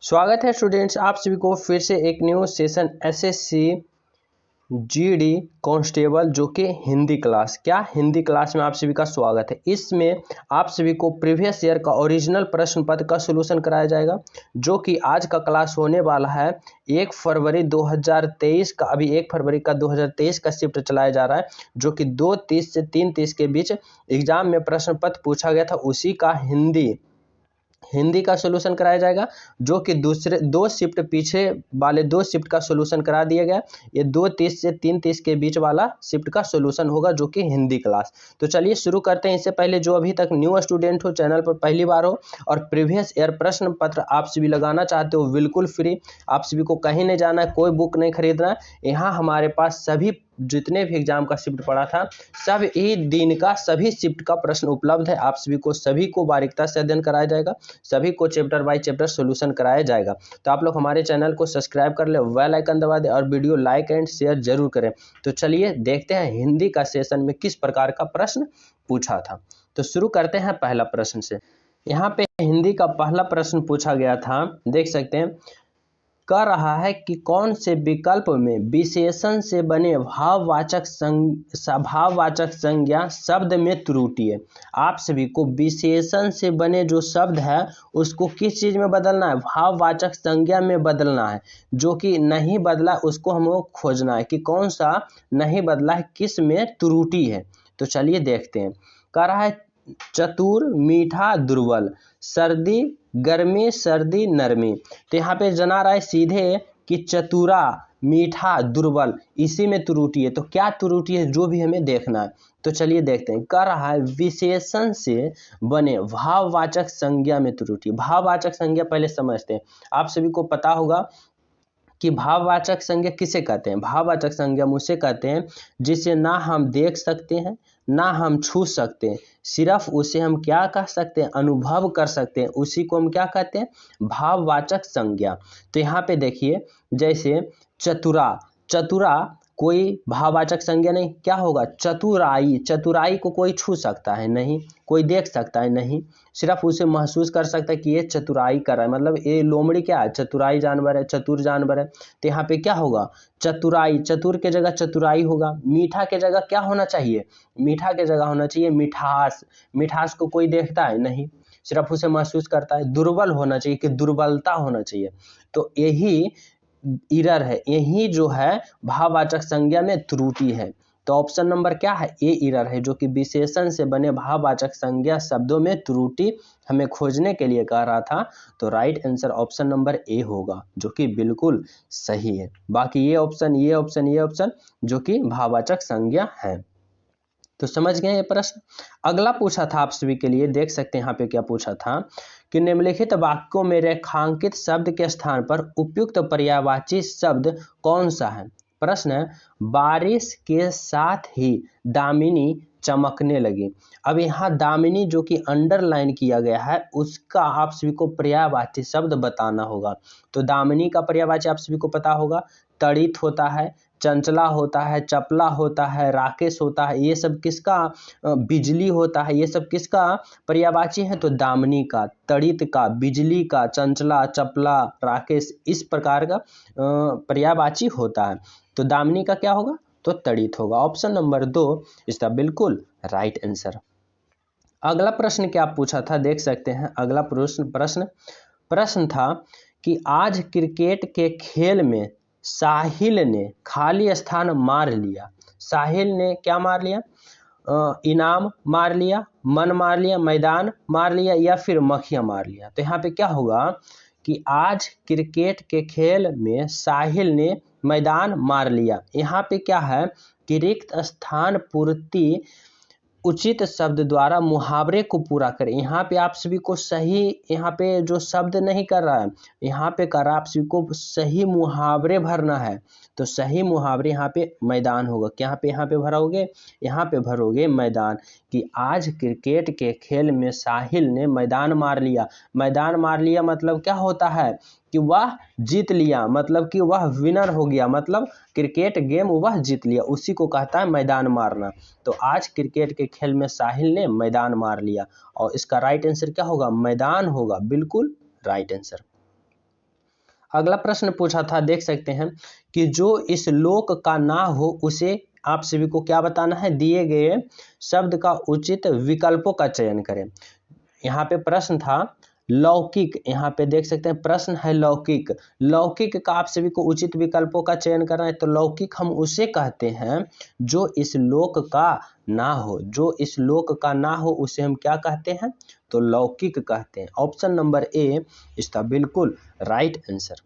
स्वागत है स्टूडेंट्स, आप सभी को फिर से एक new session SSC GD constable जो कि हिंदी क्लास में आप सभी का स्वागत है। इसमें आप सभी को प्रीवियस ईयर का ओरिजिनल प्रश्न पत्र का सॉल्यूशन कराया जाएगा, जो कि आज का क्लास होने वाला है 1 फरवरी 2023 का। अभी 1 फरवरी का 2023 का शिफ्ट चलाया जा रहा है, जो कि 2:30 से 3:30 के बीच एग्जाम में प्रश्न पत्र पूछा गया था, उसी का हिंदी का सॉल्यूशन कराया जाएगा, जो कि दूसरे दो शिफ्ट पीछे वाले 2 शिफ्ट का सॉल्यूशन करा दिया गया। ये 2:30 से 3:30 के बीच वाला शिफ्ट का सॉल्यूशन होगा, जो कि हिंदी क्लास। तो चलिए शुरू करते हैं। इससे पहले जो अभी तक न्यू स्टूडेंट हो, चैनल पर पहली बार हो और प्रीवियस ईयर प्रश्न पत्र आप सभी लगाना चाहते हो, बिल्कुल फ्री। आप सभी को कहीं नहीं जाना है, कोई बुक नहीं खरीदना है। यहाँ हमारे पास सभी जितने भी एग्जाम का शिफ्ट पड़ा था, सब ही दिन का सभी शिफ्ट का प्रश्न उपलब्ध है। आप सभी को बारीकता से अध्ययन कराया जाएगा, सभी को चैप्टर बाय चैप्टर सॉल्यूशन कराया जाएगा। तो आप लोग हमारे चैनल को सब्सक्राइब कर ले, बेल आइकन दबा दे और वीडियो लाइक एंड शेयर जरूर करें। तो चलिए देखते हैं हिंदी का सेशन में किस प्रकार का प्रश्न पूछा था। तो शुरू करते हैं पहला प्रश्न से। यहाँ पे हिंदी का पहला प्रश्न पूछा गया था, देख सकते हैं। कह रहा है कि कौन से विकल्प में विशेषण से बने भाववाचक संज्ञा शब्द में त्रुटि है। आप सभी को विशेषण से बने जो शब्द है उसको किस चीज में बदलना है? भाववाचक संज्ञा में बदलना है। जो कि नहीं बदला उसको हमको खोजना है कि कौन सा नहीं बदला है, किस में त्रुटि है। तो चलिए देखते हैं। कह रहा है चतुर, मीठा, दुर्बल, सर्दी, गर्मी, सर्दी, नरमी। तो यहाँ पे जना रहा है सीधे कि चतुरा, मीठा, दुर्बल, इसी में त्रुटि है। तो क्या त्रुटि है, जो भी हमें देखना है। तो चलिए देखते हैं। कह रहा है विशेषण से बने भाववाचक संज्ञा में त्रुटि। भाववाचक संज्ञा पहले समझते हैं। आप सभी को पता होगा कि भाववाचक संज्ञा किसे कहते हैं। भाववाचक संज्ञा उसे कहते हैं जिसे ना हम देख सकते हैं, ना हम छू सकते हैं, सिर्फ उसे हम क्या कह सकते हैं, अनुभव कर सकते हैं। उसी को हम क्या कहते हैं, भाववाचक संज्ञा। तो यहाँ पे देखिए, जैसे चतुरा, चतुरा कोई भाववाचक संज्ञा नहीं, क्या होगा चतुराई। चतुराई को कोई छू सकता है नहीं, कोई देख सकता है नहीं, सिर्फ उसे महसूस कर सकता है कि ये चतुराई कर रहा है। मतलब ये लोमड़ी क्या है, चतुराई जानवर है, चतुर जानवर है। तो यहाँ पे क्या होगा, चतुराई। चतुर के जगह चतुराई होगा। मीठा के जगह क्या होना चाहिए, मीठा के जगह होना चाहिए मिठास। मिठास को कोई देखता है नहीं, सिर्फ उसे महसूस करता है। दुर्बल होना चाहिए कि दुर्बलता होना चाहिए। तो यही इरर है, यही जो है भाववाचक संज्ञा में त्रुटि है। तो ऑप्शन नंबर क्या है, ए इरर है, जो कि विशेषण से बने भाववाचक संज्ञा शब्दों में त्रुटि हमें खोजने के लिए कह रहा था। तो right answer option number A होगा, जो कि बिल्कुल सही है। बाकी ये ऑप्शन जो कि भाववाचक संज्ञा है। तो समझ गए ये प्रश्न। अगला पूछा था आप सभी के लिए, देख सकते हैं यहाँ पे क्या पूछा था कि निम्नलिखित वाक्यों में रेखांकित शब्द के स्थान पर उपयुक्त पर्यायवाची शब्द कौन सा है। प्रश्न है, बारिश के साथ ही दामिनी चमकने लगी। अब यहाँ दामिनी जो कि अंडरलाइन किया गया है, उसका आप सभी को पर्यायवाची शब्द बताना होगा। तो दामिनी का पर्यायवाची आप सभी को पता होगा, तड़ित होता है, चंचला होता है, चपला होता है, राकेश होता है। ये सब किसका, बिजली होता है। ये सब किसका पर्यायवाची है, तो दामिनी का, तड़ित का, बिजली का, चंचला, चपला, राकेश, इस प्रकार का पर्यायवाची होता है। तो दामिनी का क्या होगा, तो तड़ित होगा। ऑप्शन नंबर 2 इसका बिल्कुल राइट आंसर। अगला प्रश्न क्या पूछा था, देख सकते हैं। अगला प्रश्न था कि आज क्रिकेट के खेल में साहिल ने खाली स्थान मार लिया। साहिल ने क्या मार लिया, इनाम मार लिया, मन मार लिया, मैदान मार लिया, या फिर मखिया मार लिया। तो यहाँ पे क्या होगा कि आज क्रिकेट के खेल में साहिल ने मैदान मार लिया। यहाँ पे क्या है कि रिक्त स्थान पूर्ति उचित शब्द द्वारा मुहावरे को पूरा करें। यहाँ पे आप सभी को सही, यहाँ पे जो शब्द नहीं कर रहा है, यहाँ पे कर रहा है आप सभी को सही मुहावरे भरना है। तो सही मुहावरे यहाँ पे मैदान होगा। क्या यहाँ पे भरोगे, यहाँ पे भरोगे मैदान, कि आज क्रिकेट के खेल में साहिल ने मैदान मार लिया। मैदान मार लिया मतलब क्या होता है कि वह जीत लिया, मतलब कि वह विनर हो गया, मतलब क्रिकेट गेम वह जीत लिया, उसी को कहता है मैदान मारना। तो आज क्रिकेट के खेल में साहिल ने मैदान मार लिया, और इसका राइट आंसर क्या होगा, मैदान होगा, बिल्कुल राइट आंसर। अगला प्रश्न पूछा था, देख सकते हैं कि जो इस लोक का ना हो उसे आप सभी को क्या बताना है, दिए गए शब्द का उचित विकल्पों का चयन करें। यहाँ पे प्रश्न था लौकिक, यहाँ पे देख सकते हैं प्रश्न है लौकिक। लौकिक का आप सभी को उचित विकल्पों का चयन करना है। तो लौकिक हम उसे कहते हैं जो इस लोक का ना हो, जो इस लोक का ना हो उसे हम क्या कहते हैं, तो लौकिक कहते हैं। ऑप्शन नंबर ए इसका बिल्कुल राइट आंसर।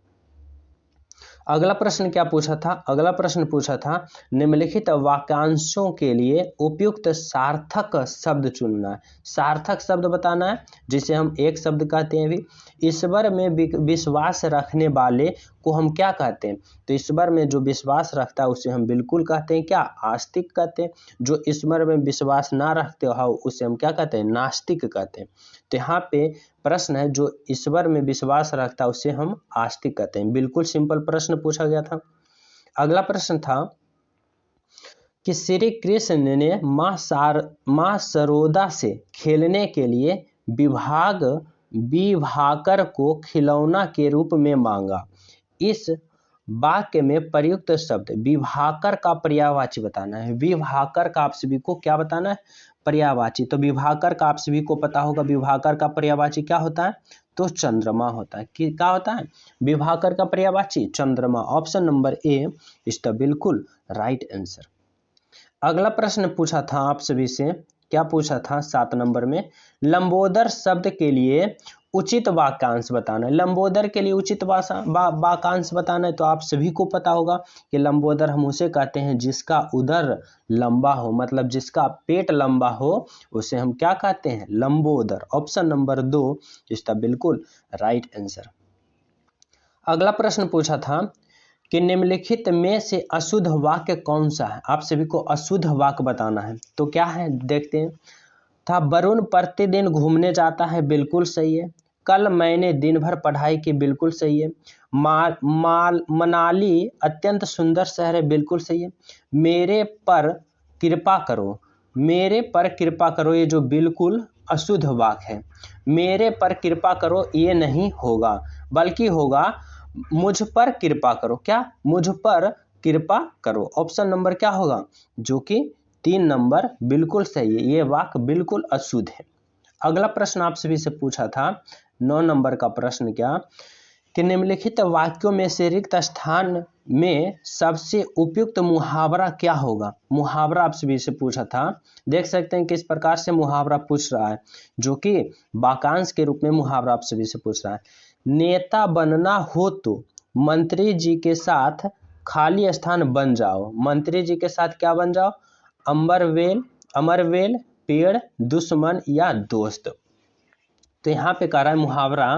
अगला प्रश्न क्या पूछा था, अगला प्रश्न पूछा था निम्नलिखित वाक्यांशों के लिए उपयुक्त सार्थक शब्द चुनना है। सार्थक शब्द बताना है, जिसे हम एक शब्द कहते हैं भी। ईश्वर में विश्वास रखने वाले को हम क्या कहते हैं, तो ईश्वर में जो विश्वास रखता है उसे हम बिल्कुल कहते हैं क्या, आस्तिक कहते हैं। जो ईश्वर में विश्वास ना रखते हो उसे हम क्या कहते हैं, नास्तिक कहते हैं। तो यहाँ पे प्रश्न है जो ईश्वर में विश्वास रखता है उसे हम आस्तिक कहते हैं। बिल्कुल सिंपल प्रश्न पूछा गया था। अगला प्रश्न था कि श्री कृष्ण ने मां सरोदा से खेलने के लिए विभाकर को खिलौना के रूप में मांगा। इस वाक्य में प्रयुक्त शब्द विभाकर का पर्यायवाची बताना है। विभाकर का आप सभी को क्या बताना है, पर्यायवाची। तो विभाकर का आप सभी को पता होगा, विभाकर का पर्यायवाची क्या होता है, तो चंद्रमा होता है। क्या होता है, विभाकर का पर्यायवाची चंद्रमा। Option number A is the बिल्कुल राइट आंसर। अगला प्रश्न पूछा था आप सभी से, क्या पूछा था 7 नंबर में, लंबोदर शब्द के लिए उचित वाक्यांश बताना है। लंबोदर के लिए उचित वाक्यांश बताना है। तो आप सभी को पता होगा कि लंबोदर हम उसे कहते हैं जिसका उदर लंबा हो, मतलब जिसका पेट लंबा हो उसे हम क्या कहते हैं, लंबोदर। ऑप्शन नंबर 2 इसका बिल्कुल राइट आंसर। अगला प्रश्न पूछा था कि निम्नलिखित में से अशुद्ध वाक्य कौन सा है। आप सभी को अशुद्ध वाक्य बताना है। तो क्या है देखते हैं। था वरुण प्रतिदिन घूमने जाता है, बिल्कुल सही है। कल मैंने दिन भर पढ़ाई की, बिल्कुल सही है। मनाली अत्यंत सुंदर शहर है, बिल्कुल सही है। मेरे पर कृपा करो, मेरे पर कृपा करो ये जो बिल्कुल अशुद्ध वाक्य है। मेरे पर कृपा करो ये नहीं होगा, बल्कि होगा मुझ पर कृपा करो। क्या, मुझ पर कृपा करो। ऑप्शन नंबर क्या होगा, जो कि 3 नंबर बिल्कुल सही है। ये वाक्य बिल्कुल अशुद्ध है। अगला प्रश्न आप सभी से पूछा था 9 नंबर का प्रश्न, क्या कि निम्नलिखित वाक्यों में से रिक्त स्थान में सबसे उपयुक्त मुहावरा क्या होगा। मुहावरा आप सभी से पूछा था। देख सकते हैं किस प्रकार से मुहावरा पूछ रहा है, जो कि वाक्यांश के रूप में मुहावरा आप सभी से पूछ रहा है। नेता बनना हो तो मंत्री जी के साथ खाली स्थान बन जाओ। मंत्री जी के साथ क्या बन जाओ, अमरवेल, पेड़, दुश्मन या दोस्त। तो यहाँ पे कह रहा है मुहावरा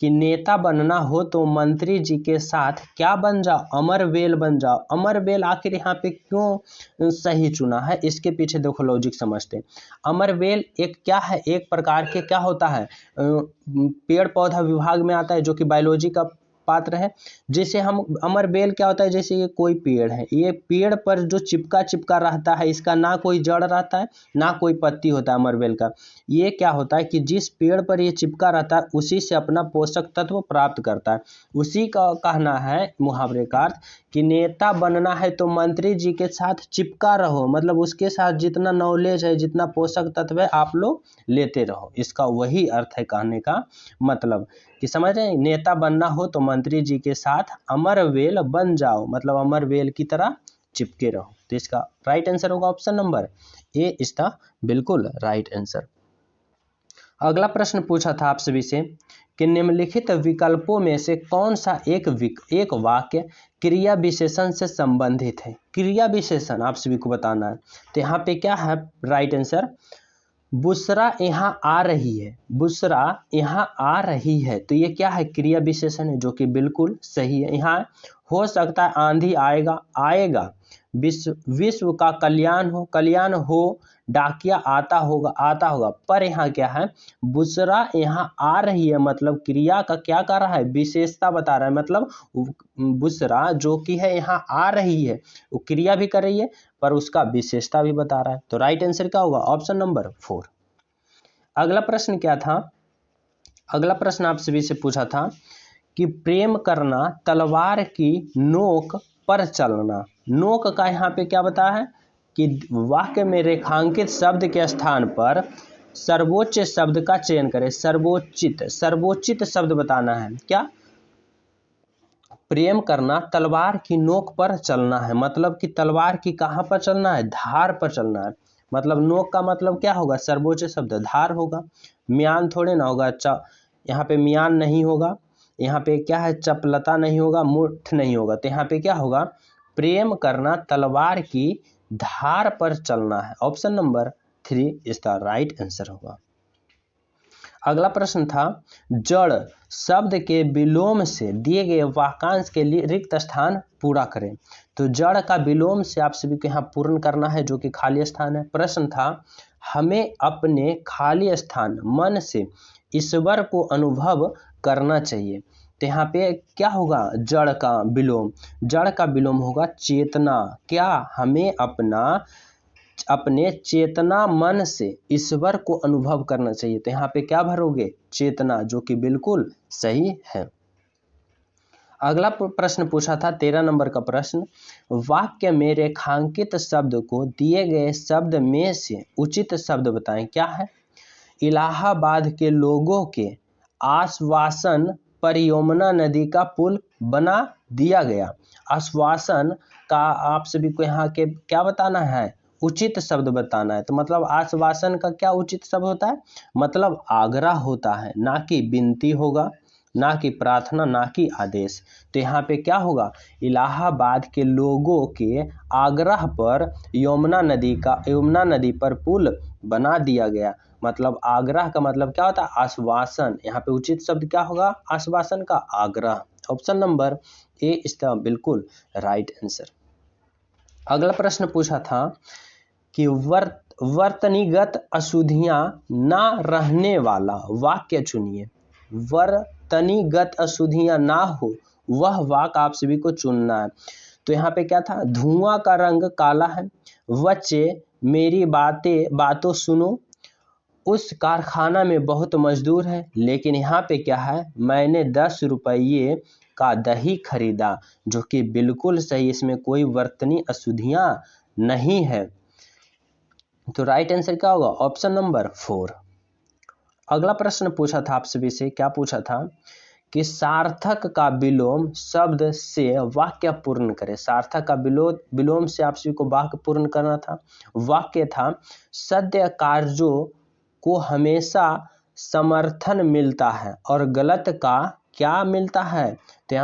कि नेता बनना हो तो मंत्री जी के साथ क्या बन जाओ, अमरवेल बन जाओ। अमरवेल आखिर यहाँ पे क्यों सही चुना है, इसके पीछे देखो लॉजिक समझते हैं। अमरवेल एक क्या है, एक प्रकार के क्या होता है, पेड़ पौधा विभाग में आता है, जो कि बायोलॉजी का पात्र है। जैसे हम अमरवेल क्या होता है, जैसे ये कोई पेड़ है, ये पेड़ पर जो चिपका रहता है, इसका ना कोई जड़ रहता है ना कोई पत्ती होता है अमरवेल का। ये क्या होता है कि जिस पेड़ पर ये चिपका रहता है उसी से अपना पोषक तत्व प्राप्त करता है। उसी का कहना है मुहावरे का अर्थ कि नेता बनना है तो मंत्री जी के साथ चिपका रहो, मतलब उसके साथ जितना नॉलेज है, जितना पोषक तत्व है आप लोग लेते रहो। इसका वही अर्थ है कहने का मतलब, कि समझ रहे हैं, नेता बनना हो तो मंत्री जी के साथ अमरवेल बन जाओ, मतलब अमरवेल की तरह चिपके रहो। तो इसका राइट आंसर होगा ऑप्शन नंबर ए, इसका बिल्कुल राइट आंसर। अगला प्रश्न पूछा था आप सभी से कि निम्नलिखित विकल्पों में से कौन सा एक वाक्य क्रिया विशेषण से संबंधित है। क्रिया विशेषण आप सभी को बताना है। तो यहाँ पे क्या है राइट आंसर, बुसरा यहाँ आ रही है, बुसरा यहाँ आ रही है। तो ये क्या है, क्रिया विशेषण है, जो कि बिल्कुल सही है। यहाँ हो सकता है आंधी आएगा, विश्व का कल्याण हो, डाकिया आता होगा। पर यहाँ क्या है, बुसरा यहाँ आ रही है, मतलब क्रिया का क्या कर रहा है, विशेषता बता रहा है। मतलब बुसरा जो कि है यहाँ आ रही है, वो क्रिया भी कर रही है पर उसका विशेषता भी बता रहा है। तो राइट आंसर क्या होगा, ऑप्शन नंबर 4। अगला प्रश्न क्या था, अगला प्रश्न आप सभी से पूछा था कि प्रेम करना तलवार की नोक पर चलना। नोक का यहाँ पे क्या बताया है कि वाक्य में रेखांकित शब्द के स्थान पर सर्वोच्च शब्द का चयन करें। सर्वोचित शब्द बताना है। क्या? प्रेम करना तलवार की नोक पर चलना है, मतलब कि तलवार की कहाँ पर चलना है? धार पर चलना है। मतलब नोक का मतलब क्या होगा? सर्वोच्च शब्द धार होगा, म्यान थोड़े ना होगा। यहाँ पे म्यान नहीं होगा, यहाँ पे क्या है? चपलता नहीं होगा, मुठ नहीं होगा। तो यहाँ पे क्या होगा? प्रेम करना तलवार की धार पर चलना है। ऑप्शन नंबर 3 इसका राइट आंसर होगा। अगला प्रश्न था, जड़ शब्द के विलोम से दिए गए वाक्यांश के लिए रिक्त स्थान पूरा करें। तो जड़ का विलोम से आप सभी को यहाँ पूर्ण करना है, जो कि खाली स्थान है। प्रश्न था, हमें अपने खाली स्थान मन से ईश्वर को अनुभव करना चाहिए। तो यहाँ पे क्या होगा? जड़ का विलोम, जड़ का विलोम होगा चेतना। क्या? हमें अपने चेतना मन से ईश्वर को अनुभव करना चाहिए। तो यहाँ पे क्या भरोगे? चेतना, जो कि बिल्कुल सही है। अगला प्रश्न पूछा था 13 नंबर का प्रश्न, वाक्य में रेखांकित शब्द को दिए गए शब्द में से उचित शब्द बताएं। क्या है? इलाहाबाद के लोगों के आश्वासन पर यमुना नदी का पुल बना दिया गया। आश्वासन का आप सभी को यहाँ के क्या बताना है? उचित शब्द बताना है। तो मतलब आश्वासन का क्या उचित शब्द होता है? मतलब आग्रह होता है, ना कि विनती होगा, ना कि प्रार्थना, ना कि आदेश। तो यहाँ पे क्या होगा? इलाहाबाद के लोगों के आग्रह पर यमुना नदी पर पुल बना दिया गया। मतलब आग्रह का मतलब क्या होता है? आश्वासन। यहाँ पे उचित शब्द क्या होगा? आश्वासन का आग्रह। ऑप्शन नंबर ए इसका बिल्कुल राइट आंसर। अगला प्रश्न पूछा था कि वर्तनीगत अशुद्धियां ना रहने वाला वाक्य चुनिए। वर्तनीगत अशुद्धियां ना हो वह वाक्य आप सभी को चुनना है। तो यहाँ पे क्या था? धुआं का रंग काला है, बच्चे मेरी बातों सुनो, उस कारखाना में बहुत मजदूर है। लेकिन यहाँ पे क्या है? मैंने 10 रुपये का दही खरीदा, जो कि बिल्कुल सही, इसमें कोई वर्तनी अशुद्धियां नहीं है। तो राइट आंसर क्या होगा? Option number 4। अगला प्रश्न पूछा था आप सभी से, क्या पूछा था कि सार्थक का विलोम शब्द से वाक्य पूर्ण करें। सार्थक का विलोम से आप सभी को वाक्य पूर्ण करना था। वाक्य था, सत्य कार्यों को हमेशा समर्थन मिलता है और गलत का क्या मिलता है? तो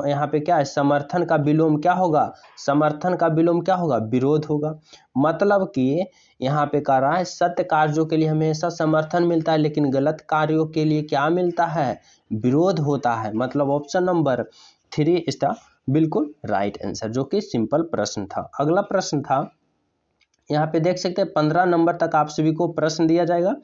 यहाँ पे क्या है? समर्थन का विलोम क्या होगा? समर्थन का विलोम क्या होगा? विरोध होगा। मतलब कि यहाँ पे कह रहा है सत्य कार्यों के लिए हमेशा समर्थन मिलता है, लेकिन गलत कार्यों के लिए क्या मिलता है? विरोध होता है। मतलब ऑप्शन नंबर 3 इसका बिल्कुल राइट आंसर, जो कि सिंपल प्रश्न था। अगला प्रश्न था, यहाँ पे देख सकते हैं 15 नंबर तक आप सभी को प्रश्न दिया जाएगा,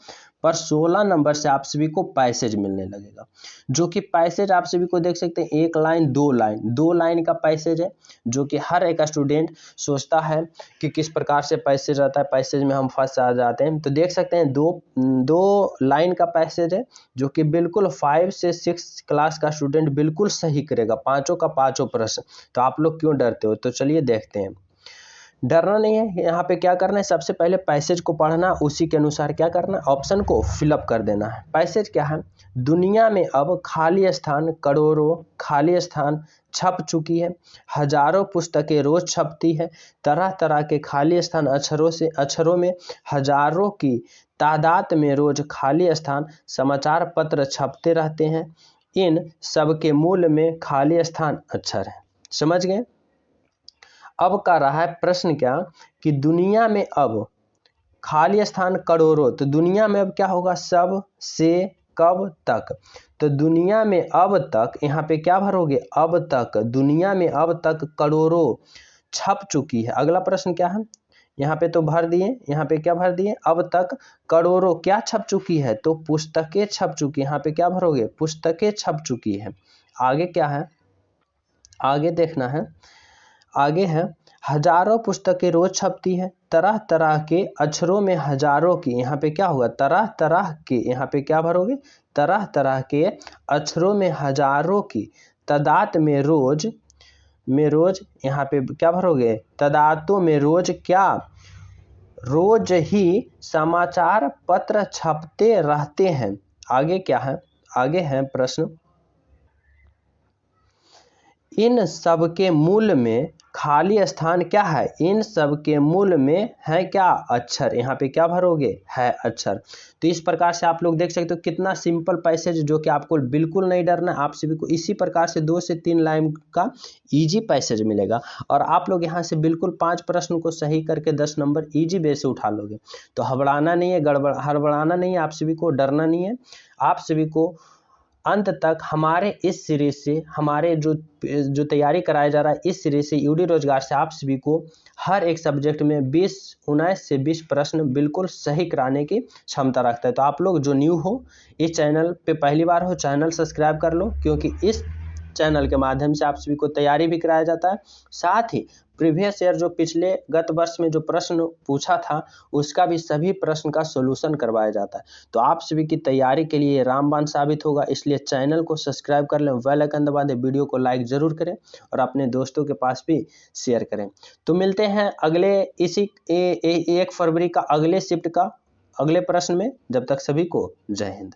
पर 16 नंबर से आप सभी को पैसेज मिलने लगेगा। जो कि पैसेज आप सभी को देख सकते हैं 1 लाइन 2 लाइन का पैसेज है, जो कि हर एक स्टूडेंट सोचता है कि किस प्रकार से पैसेज रहता है, पैसेज में हम फंस आ जाते हैं। तो देख सकते हैं 2 लाइन का पैसेज है, जो कि बिल्कुल 5 से 6 क्लास का स्टूडेंट बिल्कुल सही करेगा, पाँचों का पाँचों प्रश्न। तो आप लोग क्यों डरते हो? तो चलिए देखते हैं। डरना नहीं है। यहाँ पे क्या करना है? सबसे पहले पैसेज को पढ़ना, उसी के अनुसार क्या करना है? ऑप्शन को फिलअप कर देना है। पैसेज क्या है? दुनिया में अब खाली स्थान करोड़ों खाली स्थान छप चुकी है, हजारों पुस्तकें रोज छपती है, तरह तरह के खाली स्थान अक्षरों में हजारों की तादाद में रोज खाली स्थान समाचार पत्र छपते रहते हैं। इन सबके मूल में खाली स्थान अक्षर है। समझ गए? अब कर रहा है प्रश्न क्या कि दुनिया में अब खाली स्थान करोड़ों। तो दुनिया में अब क्या होगा? सब से कब तक। तो दुनिया में अब तक, यहाँ पे क्या भरोगे? अब तक, दुनिया में अब तक करोड़ों छप चुकी है। अगला प्रश्न क्या है? यहाँ पे तो भर दिए, यहाँ पे क्या भर दिए? अब तक करोड़ों क्या छप चुकी है? तो पुस्तकें छप चुकी। यहाँ पे क्या भरोगे? पुस्तकें छप चुकी है। आगे क्या है? आगे देखना है। आगे है, हजारों पुस्तकें रोज छपती है, तरह तरह के अक्षरों में हजारों की, यहाँ पे क्या होगा, तरह तरह के, यहाँ पे क्या भरोगे, तरह तरह के अक्षरों में हजारों की तादाद में रोज, यहाँ पे क्या भरोगे, तादादों में रोज क्या, रोज ही समाचार पत्र छपते रहते हैं। आगे क्या है, आगे है प्रश्न, इन सब के मूल में खाली स्थान क्या है, इन सब के मूल में है क्या, अक्षर, यहाँ पे क्या भरोगे, है अक्षर। तो इस प्रकार से आप लोग देख सकते हो कितना सिंपल पैसेज, जो कि आपको बिल्कुल नहीं डरना, आप सभी को इसी प्रकार से 2 से 3 लाइन का इजी पैसेज मिलेगा और आप लोग यहाँ से बिल्कुल 5 प्रश्न को सही करके 10 नंबर इजी वे से उठा लोगे। तो हड़बड़ाना नहीं है, हड़बड़ाना नहीं है, आप सभी को डरना नहीं है। आप सभी को अंत तक हमारे इस सीरीज से, हमारे जो तैयारी कराया जा रहा है इस सीरीज से, यूडी रोजगार से, आप सभी को हर एक सब्जेक्ट में 19 से 20 प्रश्न बिल्कुल सही कराने की क्षमता रखता है। तो आप लोग जो न्यू हो, इस चैनल पे पहली बार हो, चैनल सब्सक्राइब कर लो, क्योंकि इस चैनल के माध्यम से आप सभी को तैयारी भी कराया जाता है। साथ ही प्रीवियस ईयर जो पिछले गत वर्ष में जो प्रश्न पूछा था, उसका भी सभी प्रश्न का सॉल्यूशन करवाया जाता है। तो आप सभी की तैयारी के लिए रामबाण साबित होगा, इसलिए चैनल को सब्सक्राइब कर लें, बेल आइकन दबा दें, वीडियो को लाइक जरूर करें और अपने दोस्तों के पास भी शेयर करें। तो मिलते हैं अगले 1 फरवरी का अगले शिफ्ट का अगले प्रश्न में। जब तक सभी को जय हिंद।